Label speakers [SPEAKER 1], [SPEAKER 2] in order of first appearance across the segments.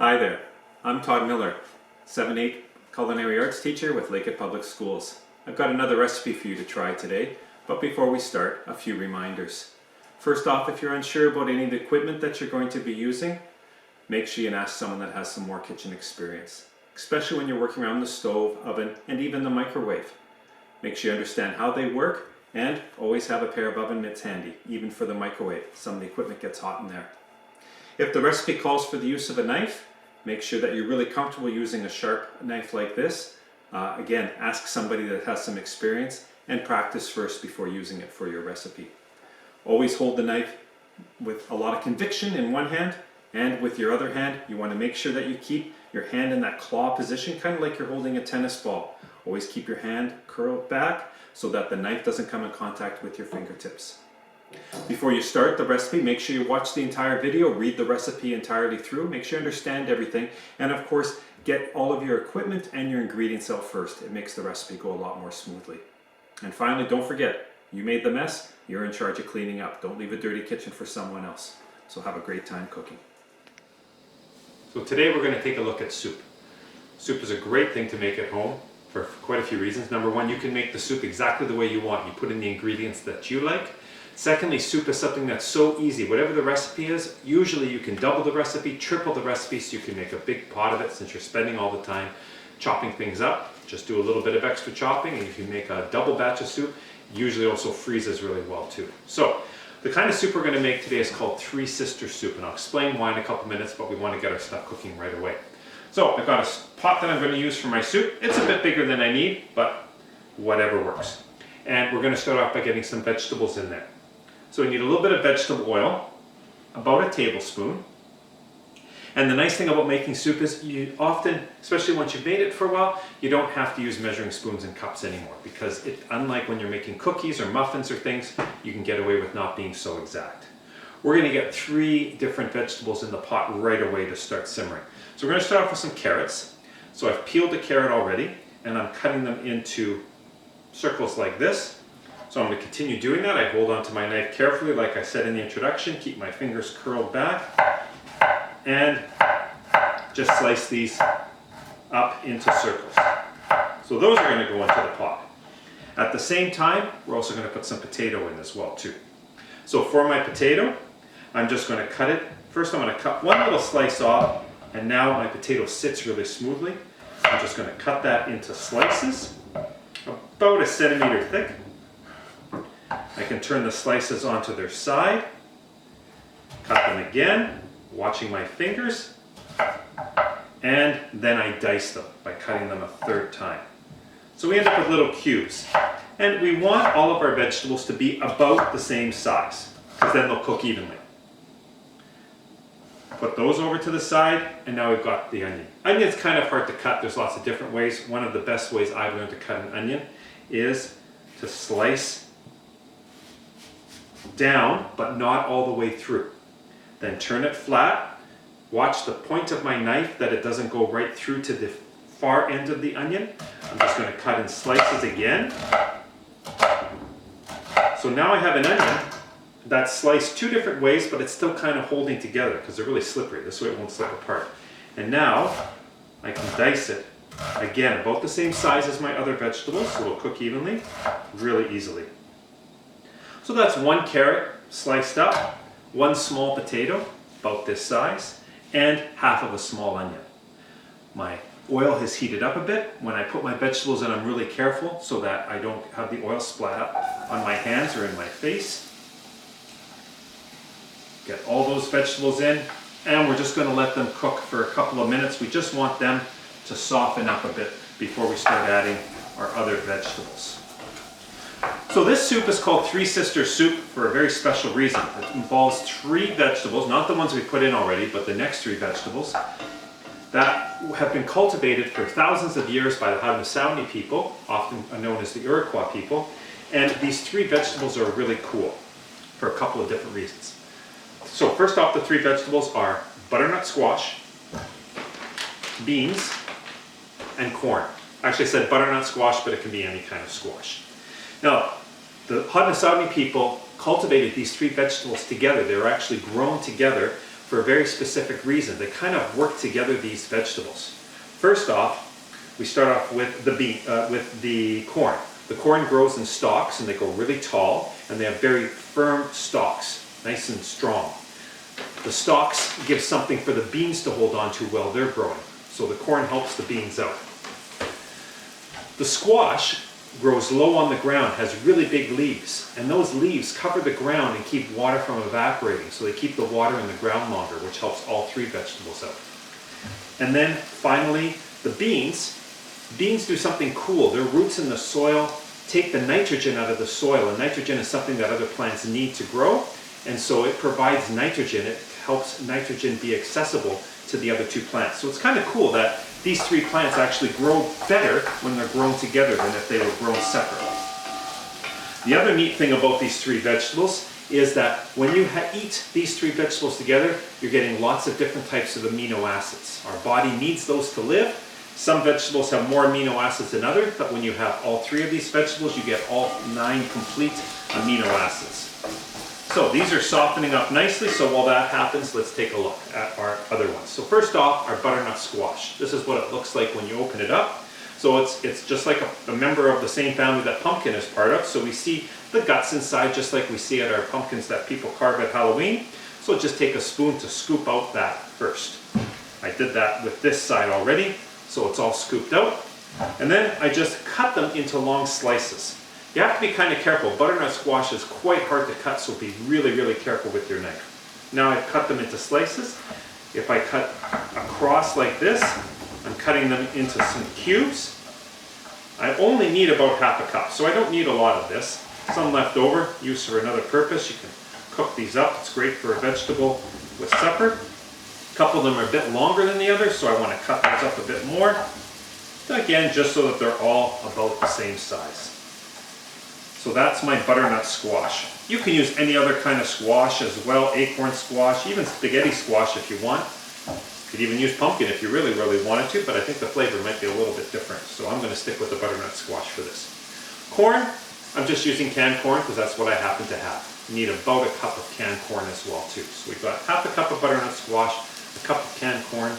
[SPEAKER 1] Hi there, I'm Todd Miller, 7-8 culinary arts teacher with Lakehead Public Schools. I've got another recipe for you to try today, but before we start, a few reminders. First off, if you're unsure about any of the equipment that you're going to be using, make sure you ask someone that has some more kitchen experience, especially when you're working around the stove, oven, and even the microwave. Make sure you understand how they work, and always have a pair of oven mitts handy, even for the microwave. Some of the equipment gets hot in there. If the recipe calls for the use of a knife, make sure that you're really comfortable using a sharp knife like this. Again, ask somebody that has some experience and practice first before using it for your recipe. Always hold the knife with a lot of conviction in one hand, and with your other hand, you want to make sure that you keep your hand in that claw position, kind of like you're holding a tennis ball. Always keep your hand curled back so that the knife doesn't come in contact with your fingertips. Before you start the recipe, make sure you watch the entire video, read the recipe entirely through, make sure you understand everything, and of course, get all of your equipment and your ingredients out first. It makes the recipe go a lot more smoothly. And finally, don't forget, you made the mess, you're in charge of cleaning up. Don't leave a dirty kitchen for someone else. So have a great time cooking. So today we're going to take a look at soup. Soup is a great thing to make at home for quite a few reasons. Number one, you can make the soup exactly the way you want. You put in the ingredients that you like. Secondly, soup is something that's so easy. Whatever the recipe is, usually you can double the recipe, triple the recipe, so you can make a big pot of it since you're spending all the time chopping things up. Just do a little bit of extra chopping and you can make a double batch of soup. Usually also freezes really well too. So, the kind of soup we're going to make today is called Three Sisters soup, and I'll explain why in a couple minutes, but we want to get our stuff cooking right away. So, I've got a pot that I'm going to use for my soup. It's a bit bigger than I need, but whatever works. And we're going to start off by getting some vegetables in there. So we need a little bit of vegetable oil, about a tablespoon. And the nice thing about making soup is you often, especially once you've made it for a while, you don't have to use measuring spoons and cups anymore, because unlike when you're making cookies or muffins or things, you can get away with not being so exact. We're going to get 3 different vegetables in the pot right away to start simmering. So we're going to start off with some carrots. So I've peeled the carrot already, and I'm cutting them into circles like this. So I'm going to continue doing that. I hold onto my knife carefully, like I said in the introduction, keep my fingers curled back, and just slice these up into circles. So those are going to go into the pot. At the same time, we're also going to put some potato in as well too. So for my potato, I'm just going to cut it. First I'm going to cut one little slice off, and now my potato sits really smoothly. I'm just going to cut that into slices, about 1 centimeter thick. I can turn the slices onto their side, cut them again, watching my fingers, and then I dice them by cutting them a 3rd time. So we end up with little cubes. And we want all of our vegetables to be about the same size, because then they'll cook evenly. Put those over to the side, and now we've got the onion. Onion's kind of hard to cut. There's lots of different ways. One of the best ways I've learned to cut an onion is to slice down, but not all the way through. Then turn it flat. Watch the point of my knife that it doesn't go right through to the far end of the onion. I'm just going to cut in slices again. So now I have an onion that's sliced 2 different ways, but it's still kind of holding together because they're really slippery. This way it won't slip apart. And now I can dice it again, about the same size as my other vegetables, so it'll cook evenly, really easily. So that's 1 carrot sliced up, 1 small potato, about this size, and half of a small onion. My oil has heated up a bit. When I put my vegetables in, I'm really careful so that I don't have the oil splat up on my hands or in my face. Get all those vegetables in, and we're just going to let them cook for a couple of minutes. We just want them to soften up a bit before we start adding our other vegetables. So this soup is called Three Sisters soup for a very special reason. It involves 3 vegetables, not the ones we put in already, but the next 3 vegetables that have been cultivated for thousands of years by the Haudenosaunee people, often known as the Iroquois people. And these 3 vegetables are really cool for a couple of different reasons. So first off, the 3 vegetables are butternut squash, beans, and corn. Actually I said butternut squash, but it can be any kind of squash. Now, the Haudenosaunee people cultivated these 3 vegetables together. They were actually grown together for a very specific reason. They kind of work together, these vegetables. First off, we start off with the corn. The corn grows in stalks and they go really tall and they have very firm stalks, nice and strong. The stalks give something for the beans to hold on to while they're growing. So the corn helps the beans out. The squash grows low on the ground, has really big leaves, and those leaves cover the ground and keep water from evaporating, so they keep the water in the ground longer, which helps all three vegetables out. And then finally, the beans. Beans do something cool. Their roots in the soil take the nitrogen out of the soil, and nitrogen is something that other plants need to grow, and so it provides nitrogen. It helps nitrogen be accessible to the other two plants. So it's kind of cool that these three plants actually grow better when they're grown together than if they were grown separately. The other neat thing about these three vegetables is that when you eat these three vegetables together, you're getting lots of different types of amino acids. Our body needs those to live. Some vegetables have more amino acids than others, but when you have all three of these vegetables, you get all 9 complete amino acids. So these are softening up nicely, so while that happens, let's take a look at our other ones. So first off, our butternut squash. This is what it looks like when you open it up. So it's just like a member of the same family that pumpkin is part of. So we see the guts inside just like we see at our pumpkins that people carve at Halloween. So just take a spoon to scoop out that first. I did that with this side already, so it's all scooped out. And then I just cut them into long slices. You have to be kind of careful. Butternut squash is quite hard to cut, so be really, really careful with your knife. Now I've cut them into slices. If I cut across like this, I'm cutting them into some cubes. I only need about half a cup, so I don't need a lot of this. Some left over, used for another purpose. You can cook these up. It's great for a vegetable with supper. A couple of them are a bit longer than the others, so I want to cut those up a bit more. Again, just so that they're all about the same size. So that's my butternut squash. You can use any other kind of squash as well, acorn squash, even spaghetti squash if you want. You could even use pumpkin if you really, really wanted to, but I think the flavor might be a little bit different. So I'm going to stick with the butternut squash for this. Corn, I'm just using canned corn because that's what I happen to have. You need about a cup of canned corn as well too. So we've got half a cup of butternut squash, a cup of canned corn,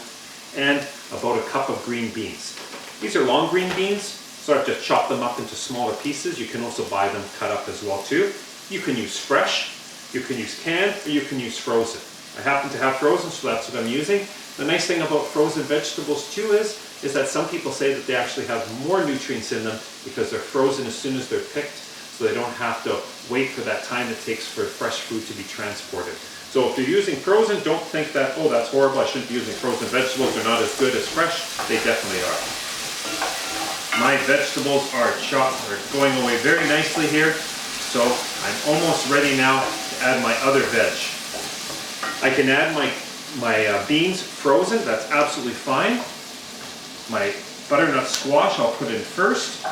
[SPEAKER 1] and about a cup of green beans. These are long green beans. So I've just chopped them up into smaller pieces. You can also buy them cut up as well too. You can use fresh, you can use canned, or you can use frozen. I happen to have frozen, so that's what I'm using. The nice thing about frozen vegetables too is that some people say that they actually have more nutrients in them because they're frozen as soon as they're picked, so they don't have to wait for that time it takes for fresh food to be transported. So if you're using frozen, don't think that, oh, that's horrible, I shouldn't be using frozen vegetables, they're not as good as fresh. They definitely are. My vegetables are chopped, they're going away very nicely here, so I'm almost ready now to add my other veg. I can add my beans frozen, that's absolutely fine. My butternut squash I'll put in first.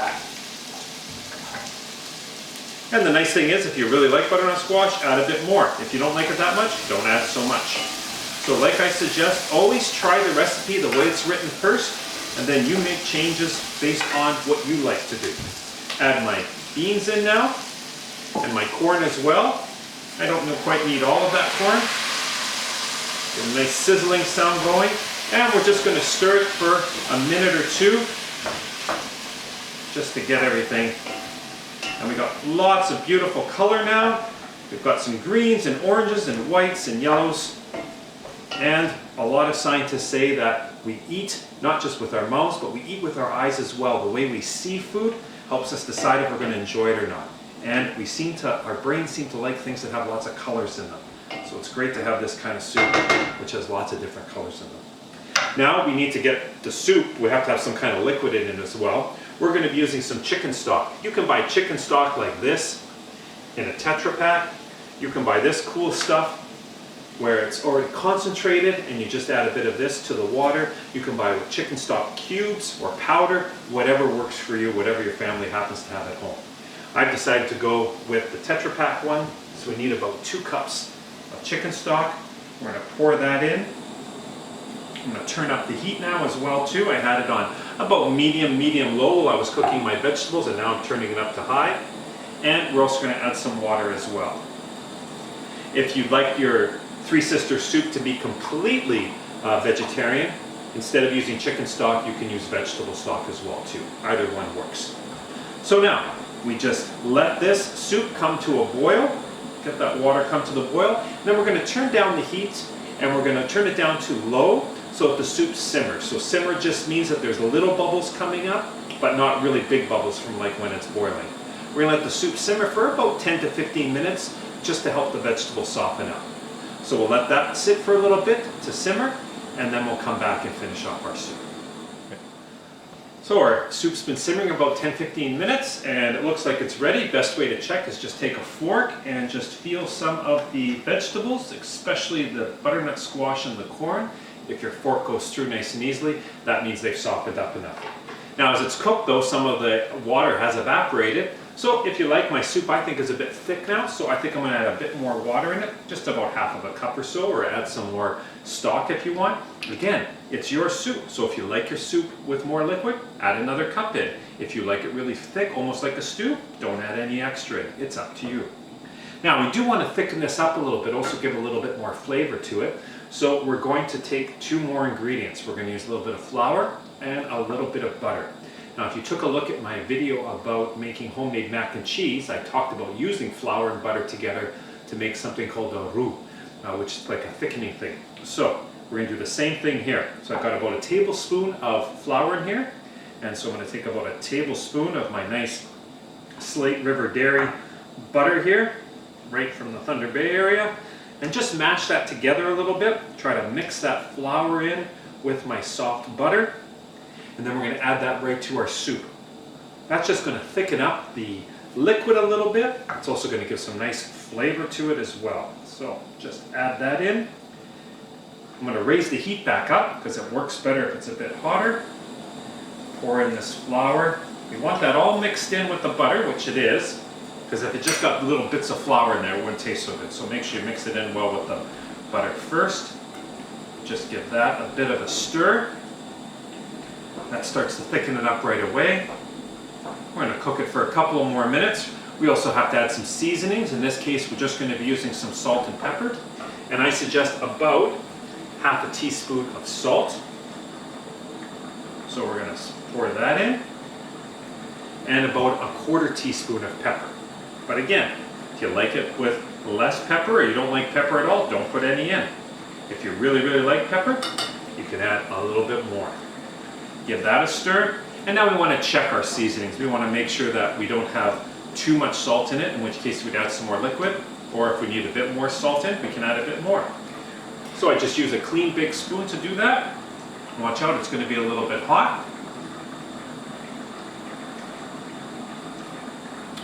[SPEAKER 1] And the nice thing is, if you really like butternut squash, add a bit more. If you don't like it that much, don't add so much. So like I suggest, always try the recipe the way it's written first, and then you make changes based on what you like to do. Add my beans in now, and my corn as well. I don't quite need all of that corn. Get a nice sizzling sound going, and we're just going to stir it for a minute or two, just to get everything. And we got lots of beautiful color now. We've got some greens and oranges and whites and yellows. And a lot of scientists say that we eat not just with our mouths, but we eat with our eyes as well. The way we see food helps us decide if we're going to enjoy it or not. And our brains seem to like things that have lots of colors in them. So it's great to have this kind of soup, which has lots of different colors in them. Now we need to get the soup, we have to have some kind of liquid in it as well. We're going to be using some chicken stock. You can buy chicken stock like this in a Tetra Pak. You can buy this cool stuff where it's already concentrated and you just add a bit of this to the water. You can buy chicken stock cubes or powder, whatever works for you, whatever your family happens to have at home. I've decided to go with the Tetra Pak one, so we need about 2 cups of chicken stock. We're going to pour that in. I'm going to turn up the heat now as well too. I had it on about medium low while I was cooking my vegetables, and now I'm turning it up to high. And we're also going to add some water as well. If you'd like your Three Sisters soup to be completely vegetarian. Instead of using chicken stock, you can use vegetable stock as well too. Either one works. So now, we just let this soup come to a boil, get that water come to the boil, and then we're going to turn down the heat and we're going to turn it down to low so that the soup simmers. So simmer just means that there's little bubbles coming up, but not really big bubbles from like when it's boiling. We're going to let the soup simmer for about 10 to 15 minutes just to help the vegetables soften up. So we'll let that sit for a little bit to simmer, and then we'll come back and finish off our soup. So our soup's been simmering about 10-15 minutes and it looks like it's ready. Best way to check is just take a fork and just feel some of the vegetables, especially the butternut squash and the corn. If your fork goes through nice and easily, that means they've softened up enough. Now as it's cooked though, some of the water has evaporated. So if you like, my soup I think is a bit thick now, so I think I'm going to add a bit more water in it, just about half of a cup or so, or add some more stock if you want. Again, it's your soup, so if you like your soup with more liquid, add another cup in. If you like it really thick, almost like a stew, don't add any extra in. It's up to you. Now we do want to thicken this up a little bit, also give a little bit more flavor to it. So we're going to take 2 more ingredients. We're going to use a little bit of flour and a little bit of butter. Now if you took a look at my video about making homemade mac and cheese, I talked about using flour and butter together to make something called a roux, which is like a thickening thing. So we're going to do the same thing here. So I've got about a tablespoon of flour in here, and so I'm going to take about a tablespoon of my nice Slate River Dairy butter here, right from the Thunder Bay area, and just mash that together a little bit. Try to mix that flour in with my soft butter. And then we're going to add that right to our soup. That's just going to thicken up the liquid a little bit. It's also going to give some nice flavor to it as well. So just add that in. I'm going to raise the heat back up because it works better if it's a bit hotter. Pour in this flour. We want that all mixed in with the butter, which it is, because if it just got little bits of flour in there, it wouldn't taste so good. So make sure you mix it in well with the butter first. Just give that a bit of a stir. That starts to thicken it up right away. We're going to cook it for a couple of more minutes. We also have to add some seasonings. In this case, we're just going to be using some salt and pepper. And I suggest about half a teaspoon of salt. So we're going to pour that in. And about a quarter teaspoon of pepper. But again, if you like it with less pepper or you don't like pepper at all, don't put any in. If you really, really like pepper, you can add a little bit more. Give that a stir, and now we want to check our seasonings. We want to make sure that we don't have too much salt in it, in which case we'd add some more liquid, or if we need a bit more salt in, we can add a bit more. So I just use a clean big spoon to do that. Watch out, it's going to be a little bit hot.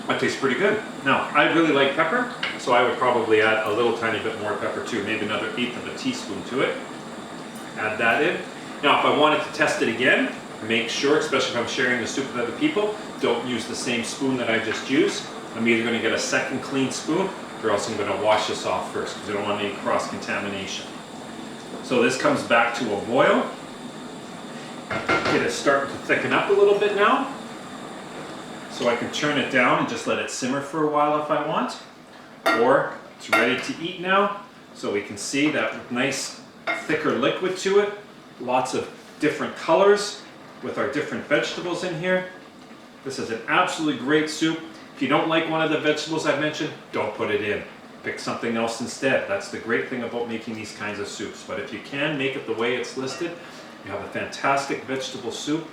[SPEAKER 1] That tastes pretty good. Now, I really like pepper, so I would probably add a little tiny bit more pepper too, maybe another 1/8 of a teaspoon to it. Add that in. Now, if I wanted to test it again, make sure, especially if I'm sharing the soup with other people, don't use the same spoon that I just used. I'm either going to get a second clean spoon, or else I'm going to wash this off first, because I don't want any cross-contamination. So this comes back to a boil. Get it starting to thicken up a little bit now. So I can turn it down and just let it simmer for a while if I want. Or it's ready to eat now. So we can see that nice thicker liquid to it. Lots of different colors with our different vegetables in here. This is an absolutely great soup. If you don't like one of the vegetables I've mentioned, don't put it in. Pick something else instead. That's the great thing about making these kinds of soups. But if you can make it the way it's listed, you have a fantastic vegetable soup.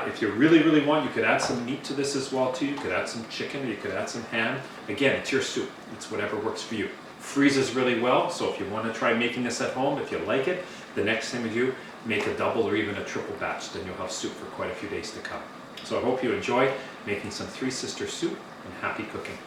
[SPEAKER 1] If you really, really want, you could add some meat to this as well too. You could add some chicken, or you could add some ham. Again, it's your soup. It's whatever works for you. Freezes really well, so if you want to try making this at home, if you like it, the next time you do, make a double or even a triple batch. Then you'll have soup for quite a few days to come. So I hope you enjoy making some Three Sisters soup, and happy cooking.